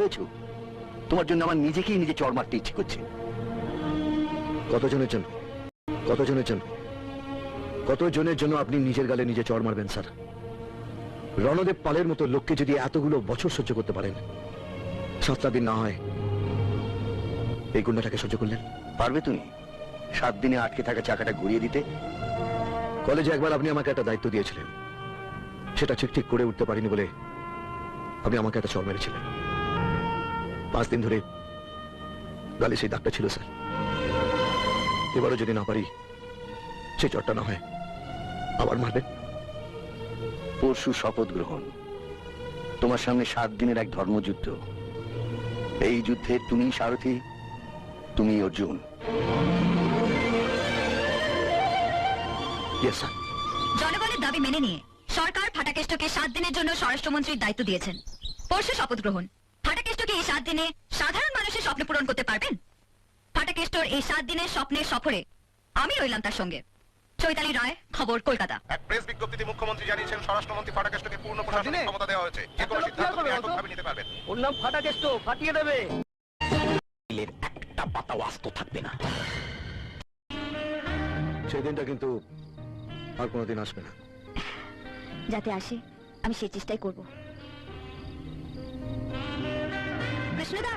হয়েছো? তোমার জন্য আমার নিজেকেই নিজে চড় মারতে ইচ্ছে করছে। কতজনের জন্য? কতজনের জন্য? কতজনের জন্য আপনি নিজের গালে নিজে চড় মারবেন স্যার? রণদেব পালের মতো লোককে যদি এতগুলো বছর সহ্য করতে পারেন, 7টা দিন না হয় এই গুন্ডাটাকে সহ্য করলেন? পারবে তুমি 7 দিনে আটকে থাকা চাকাটা ঘুরিয়ে দিতে? কলেজে একবার আপনি আমাকে একটা দায়িত্ব দিয়েছিলেন, সেটা ঠিক করে উঠতে পারিনি বলে আপনি আমাকে একটা চড় মেরেছিলেন। 5 দিন ধরে গালে সেই দাগটা ছিল স্যার। এবারও যদি না পারি, সেই চড়টা না হয় আবার মারবেন। পরশু শপথ গ্রহণ, তোমার সামনে 7 দিনের এক ধর্মযুদ্ধ। এই যুদ্ধে তুমি সারথি, তুমি অর্জুন। জনগণের দাবি মেনে নিয়ে সরকার ফাটাকেষ্টকে 7 দিনের জন্য স্বরাষ্ট্রমন্ত্রীর দায়িত্ব দিয়েছেন। পরশু শপথ গ্রহণ। ফাটাকেষ্টকে এই 7 দিনে সাধারণ মানুষের স্বপ্ন পূরণ করতে পারবেন? ফাটাকেষ্টর এই 7 দিনের স্বপ্নের সফরে আমি রইলাম তার সঙ্গে। চৈতালি রায়, খবর, কলকাতা। এক প্রেস বিজ্ঞপ্তিতে মুখ্যমন্ত্রী জানিয়েছেন স্বরাষ্ট্রমন্ত্রী ফাটাকেষ্টকে পূর্ণ প্রশাসনিক ক্ষমতা দেওয়া হয়েছে। যে কোনো সিদ্ধান্ত তিনি এককভাবে নিতে পারবেন। ওর নাম ফাটাকেষ্ট, ফাটিয়ে দেবে। একটা পাতাও আস্ত থাকবে না। সেই দিনটা কিন্তু আর কোনোদিন আসবে না। যাতে আসে আমি সেই চেষ্টাই করব। কৃষ্ণদা,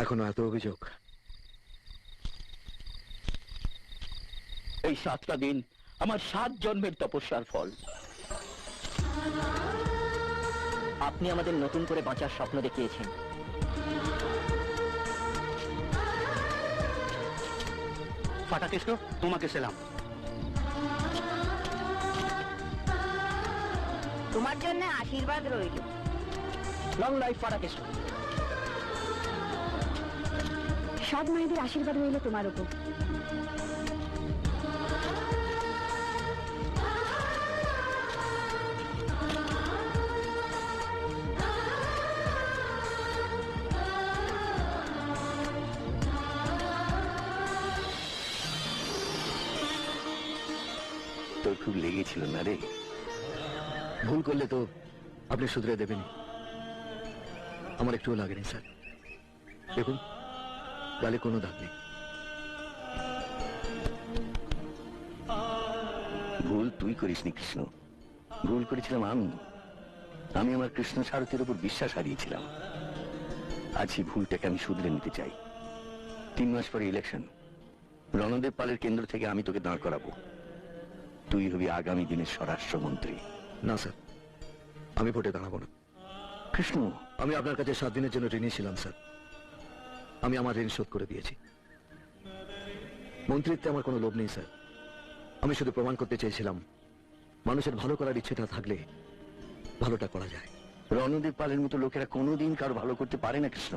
এখনো এত অভিযোগ? এই 7টা দিন আমার 7 জন্মের তপস্যার ফল। আপনি আমাদের নতুন করে বাঁচার স্বপ্ন দেখিয়েছেন। ফাটাকেষ্ট, তোমাকে সেলাম। তোমার জন্য আশীর্বাদ রইল। Long life Fatakeshto. সব মায়েদের আশীর্বাদ রইল তোমার উপর। তোর খুব লেগেছিল না রে? ভুল করলে তো আপনি শুধরে দেবেনই। আমার একটুও লাগেনি স্যার। দেখুন, গালে কোনো দাগ নেই। ভুল তুই করিসনি কৃষ্ণ, ভুল করেছিলাম আমি। আমি আমার কৃষ্ণ সারথীর উপর বিশ্বাস হারিয়েছিলাম। আজ এই ভুলটাকে আমি শুধরে নিতে চাই। 3 মাস পরে ইলেকশন। রণদেব পালের কেন্দ্র থেকে আমি তোকে দাঁড় করাবো। তুই হবি আগামী দিনের স্বরাষ্ট্রমন্ত্রী। না স্যার, আমি ভোটে দাঁড়াবো না। কৃষ্ণ, আমি আপনার কাছে 7 দিনের জন্য ঋণী ছিলাম স্যার। আমি আমার ঋণ শোধ করে দিয়েছি। মন্ত্রিত্বে আমার কোনো লোভ নেই স্যার। আমি শুধু প্রমাণ করতে চেয়েছিলাম মানুষের ভালো করার ইচ্ছেটা থাকলে ভালোটা করা যায়। রণদেব পালের মতো লোকেরা কোনোদিন কারো ভালো করতে পারে না কৃষ্ণ।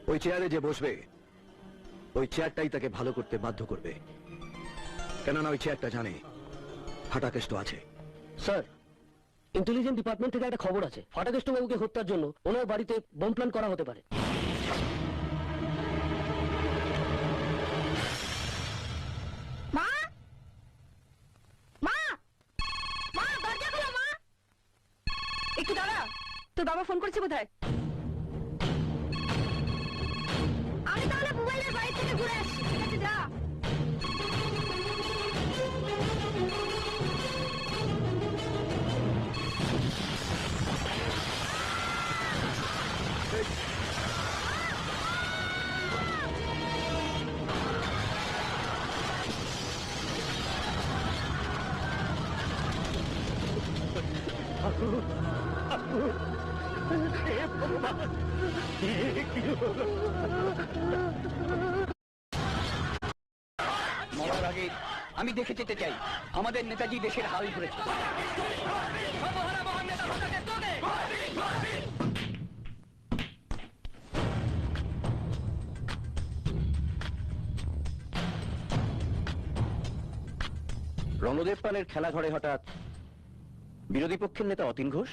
ওই চেয়ারে যে বসবে, ওই চেয়ারটাই তাকে ভালো করতে বাধ্য করবে। কেননা ওই চেয়ারটা জানে ফাটাকেষ্ট আছে। স্যার, ইন্টেলিজেন্স ডিপার্টমেন্ট থেকে একটা খবর আছে। ফাটাকেষ্ট বাবুকে হত্যার জন্য ওনার বাড়িতে বোম প্ল্যান করা হতে পারে। মা, মা, মা, দরজা খোলো মা। একটু দাঁড়া, তোর বাবা ফোন করছে বোধহয়। আমি তাহলে মোবাইলের বাড়ি থেকে ঘুরে আসছি। ঠিক আছে, যা। মরার আগে আমি দেখে যেতে চাই আমাদের নেতাজি দেশের হাল ধরেছে। রণদেব পালের খেলা ঘরে হঠাৎ বিরোধী পক্ষের নেতা অতীন ঘোষ?